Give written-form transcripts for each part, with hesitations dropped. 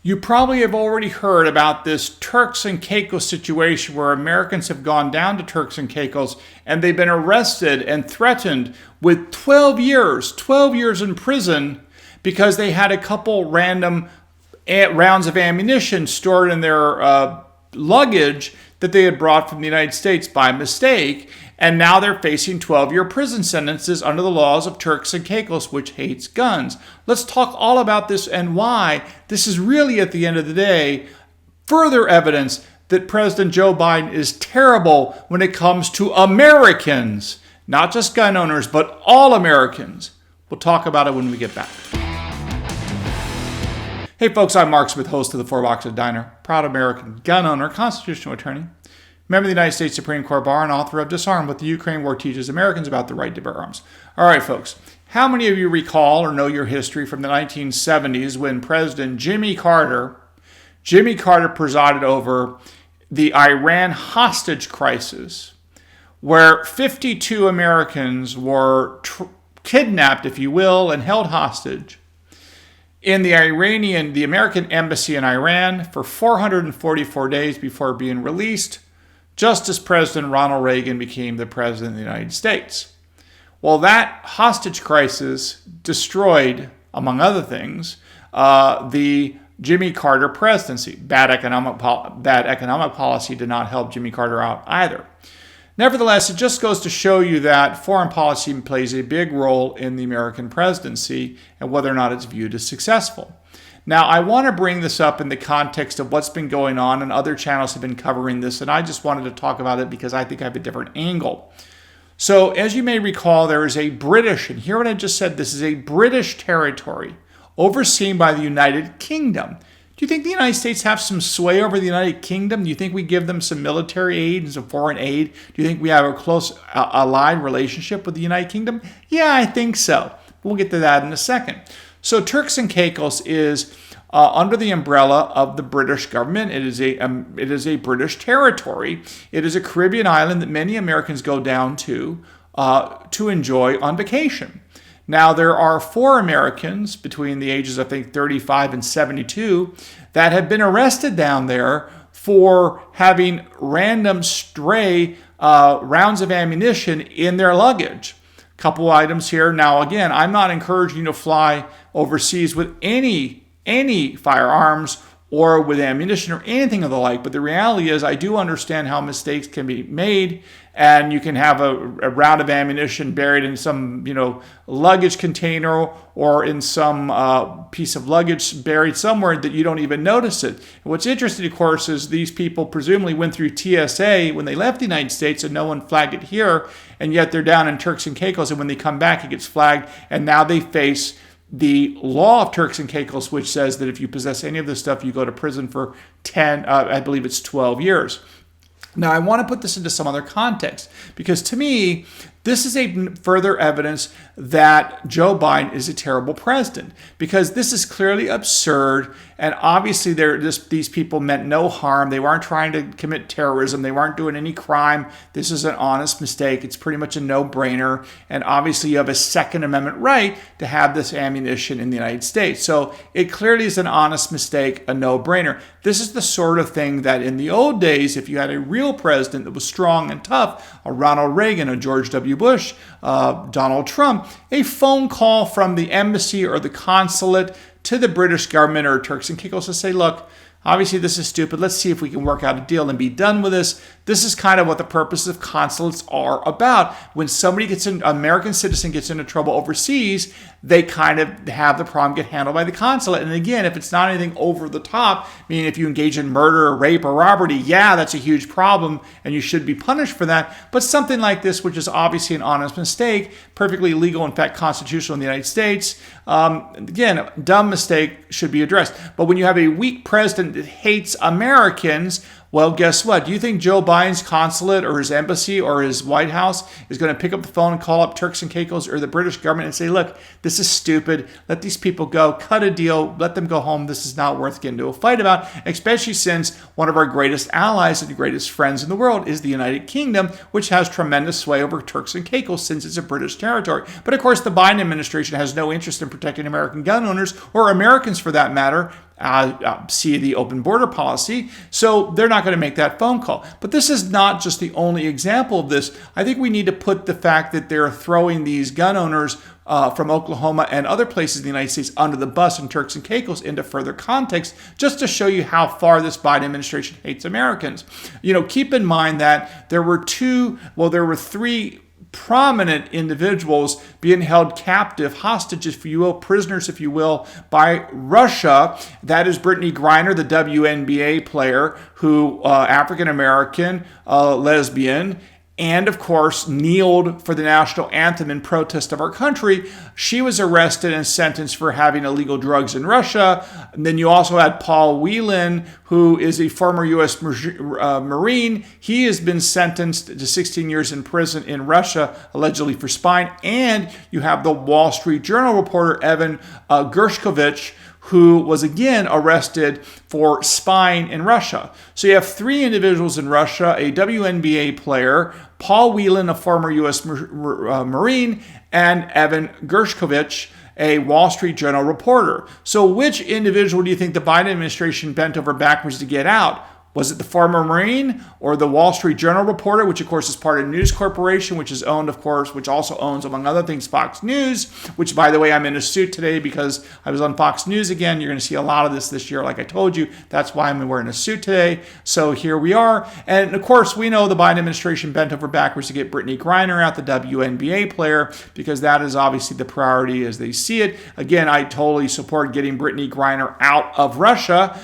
You probably have already heard about this Turks and Caicos situation where Americans have gone down to Turks and Caicos and they've been arrested and threatened with 12 years in prison because they had a couple random rounds of ammunition stored in their luggage that they had brought from the United States by mistake. And now they're facing 12-year prison sentences under the laws of Turks and Caicos, which hates guns. Let's talk all about this and why this is really, at the end of the day, further evidence that President Joe Biden is terrible when it comes to Americans, not just gun owners, but all Americans. We'll talk about it when we get back. Hey folks, I'm Mark Smith, host of the Four Boxes Diner, proud American gun owner, constitutional attorney, member of the United States Supreme Court Bar, and author of Disarm: What the Ukraine War Teaches Americans About the Right to Bear Arms. All right, folks, how many of you recall or know your history from the 1970s when President Jimmy Carter presided over the Iran hostage crisis, where 52 Americans were kidnapped, if you will, and held hostage in the American embassy in Iran for 444 days before being released, just as President Ronald Reagan became the President of the United States. Well, that hostage crisis destroyed, among other things, the Jimmy Carter presidency. Bad economic policy did not help Jimmy Carter out either. Nevertheless, it just goes to show you that foreign policy plays a big role in the American presidency and whether or not it's viewed as successful. Now, I want to bring this up in the context of what's been going on, and other channels have been covering this, and I just wanted to talk about it because I think I have a different angle. So, as you may recall, there is a British, and hear what I just said, this is a British territory overseen by the United Kingdom. Do you think the United States have some sway over the United Kingdom? Do you think we give them some military aid and some foreign aid? Do you think we have a close allied relationship with the United Kingdom? Yeah, I think so. We'll get to that in a second. So Turks and Caicos is under the umbrella of the British government. It is a British territory. It is a Caribbean island that many Americans go down to enjoy on vacation. Now, there are 4 Americans between the ages, I think, 35 and 72 that have been arrested down there for having random stray rounds of ammunition in their luggage. Couple items here. Now, again, I'm not encouraging you to fly overseas with any firearms or with ammunition or anything of the like, but the reality is I do understand how mistakes can be made, and you can have a round of ammunition buried in some luggage container or in some piece of luggage buried somewhere that you don't even notice it. And what's interesting, of course, is these people presumably went through TSA when they left the United States and no one flagged it here, and yet they're down in Turks and Caicos, and when they come back it gets flagged, and now they face the law of Turks and Caicos, which says that if you possess any of this stuff, you go to prison for 12 years. Now, I want to put this into some other context because to me, this is a further evidence that Joe Biden is a terrible president, because this is clearly absurd, and obviously these people meant no harm. They weren't trying to commit terrorism. They weren't doing any crime. This is an honest mistake. It's pretty much a no-brainer, and obviously you have a Second Amendment right to have this ammunition in the United States. So it clearly is an honest mistake, a no-brainer. This is the sort of thing that in the old days, if you had a real president that was strong and tough, a Ronald Reagan, a George W. Bush, Donald Trump, a phone call from the embassy or the consulate to the British government or Turks and Caicos to say, look, obviously this is stupid. Let's see if we can work out a deal and be done with this. This is kind of what the purposes of consulates are about. When an American citizen gets into trouble overseas, they kind of have the problem get handled by the consulate. And again, if it's not anything over the top, meaning if you engage in murder or rape or robbery, yeah, that's a huge problem and you should be punished for that. But something like this, which is obviously an honest mistake, perfectly legal, in fact, constitutional in the United States, again, dumb mistake should be addressed. But when you have a weak president that hates Americans, well, guess what? Do you think Joe Biden's consulate or his embassy or his White House is going to pick up the phone and call up Turks and Caicos or the British government and say, look, this is stupid. Let these people go. Cut a deal. Let them go home. This is not worth getting into a fight about, especially since one of our greatest allies and the greatest friends in the world is the United Kingdom, which has tremendous sway over Turks and Caicos since it's a British territory. But of course, the Biden administration has no interest in protecting American gun owners or Americans for that matter, see the open border policy. So they're not going to make that phone call. But this is not just the only example of this. I think we need to put the fact that they're throwing these gun owners from Oklahoma and other places in the United States under the bus and Turks and Caicos into further context, just to show you how far this Biden administration hates Americans. Keep in mind that there were three prominent individuals being held captive, hostages, if you will, prisoners, if you will, by Russia. That is Brittany Griner, the WNBA player, who African-American, lesbian, and of course kneeled for the national anthem in protest of our country. She was arrested and sentenced for having illegal drugs in Russia. And then you also had Paul Whelan, who is a former U.S. Marine. He has been sentenced to 16 years in prison in Russia, allegedly for spying. And you have the Wall Street Journal reporter Evan Gershkovich, who was again arrested for spying in Russia. So you have three individuals in Russia, a WNBA player, Paul Whelan, a former U.S. Marine, and Evan Gershkovich, a Wall Street Journal reporter. So which individual do you think the Biden administration bent over backwards to get out? Was it the former Marine or the Wall Street Journal reporter, which of course is part of News Corporation, which is owned, of course, which also owns, among other things, Fox News, which, by the way, I'm in a suit today because I was on Fox News again. You're going to see a lot of this year, like I told you. That's why I'm wearing a suit today. So here we are. And of course, we know the Biden administration bent over backwards to get Brittany Griner out, the WNBA player, because that is obviously the priority as they see it. Again, I totally support getting Brittany Griner out of Russia.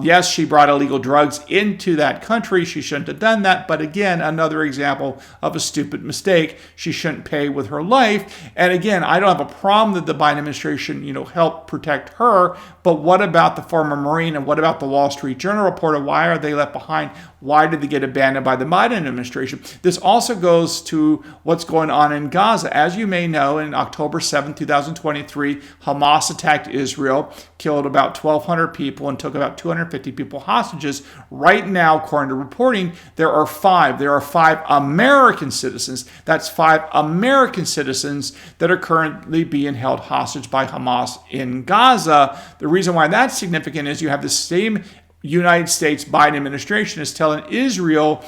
Yes, she brought illegal drugs into that country. She shouldn't have done that. But again, another example of a stupid mistake. She shouldn't pay with her life. And again, I don't have a problem that the Biden administration, help protect her. But what about the former Marine, and what about the Wall Street Journal reporter? Why are they left behind? Why did they get abandoned by the Biden administration? This also goes to what's going on in Gaza. As you may know, in October 7, 2023, Hamas attacked Israel, killed about 1,200 people, and took about 250 people hostages. Right now, according to reporting, there are five American citizens. That's 5 American citizens that are currently being held hostage by Hamas in Gaza. The reason why that's significant is you have the same United States Biden administration is telling Israel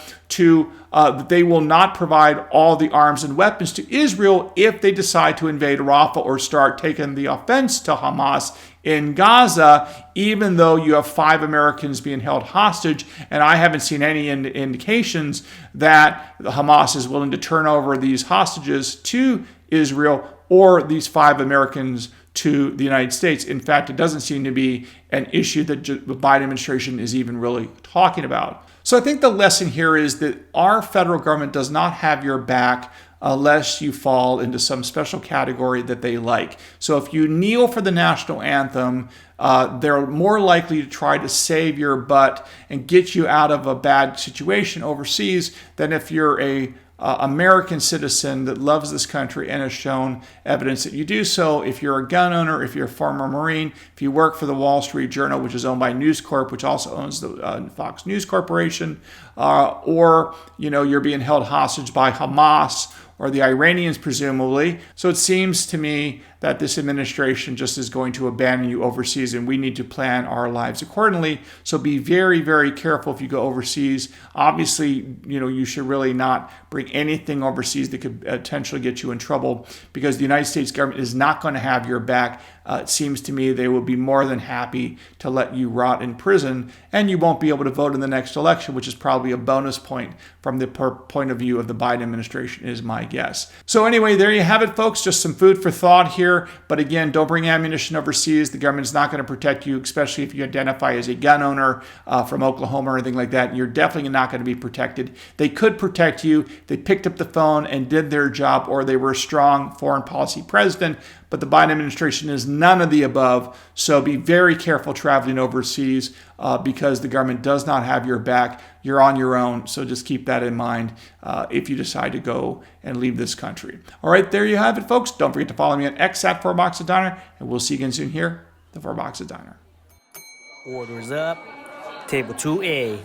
that they will not provide all the arms and weapons to Israel if they decide to invade Rafah or start taking the offense to Hamas in Gaza, even though you have 5 Americans being held hostage. And I haven't seen any indications that Hamas is willing to turn over these hostages to Israel or these 5 Americans to the United States. In fact, it doesn't seem to be an issue that the Biden administration is even really talking about. So I think the lesson here is that our federal government does not have your back unless you fall into some special category that they like. So if you kneel for the national anthem, they're more likely to try to save your butt and get you out of a bad situation overseas than if you're a American citizen that loves this country and has shown evidence that you do so. If you're a gun owner, if you're a former Marine, if you work for the Wall Street Journal, which is owned by News Corp, which also owns the Fox News Corporation, or you're being held hostage by Hamas or the Iranians, presumably. So it seems to me that this administration just is going to abandon you overseas, and we need to plan our lives accordingly. So be very, very careful if you go overseas. Obviously, you should really not bring anything overseas that could potentially get you in trouble, because the United States government is not going to have your back. It seems to me they will be more than happy to let you rot in prison, and you won't be able to vote in the next election, which is probably a bonus point from the point of view of the Biden administration, is my guess. So anyway, there you have it, folks. Just some food for thought here. But again, don't bring ammunition overseas. The government is not going to protect you, especially if you identify as a gun owner from Oklahoma or anything like that. You're definitely not going to be protected. They could protect you. They picked up the phone and did their job, or they were a strong foreign policy president. But the Biden administration is none of the above. So be very careful traveling overseas because the government does not have your back. You're on your own. So just keep that in mind if you decide to go and leave this country. All right, there you have it, folks. Don't forget to follow me on X at 4Boxes Diner. And we'll see you again soon here, the 4Boxes Diner. Orders up. Table 2A.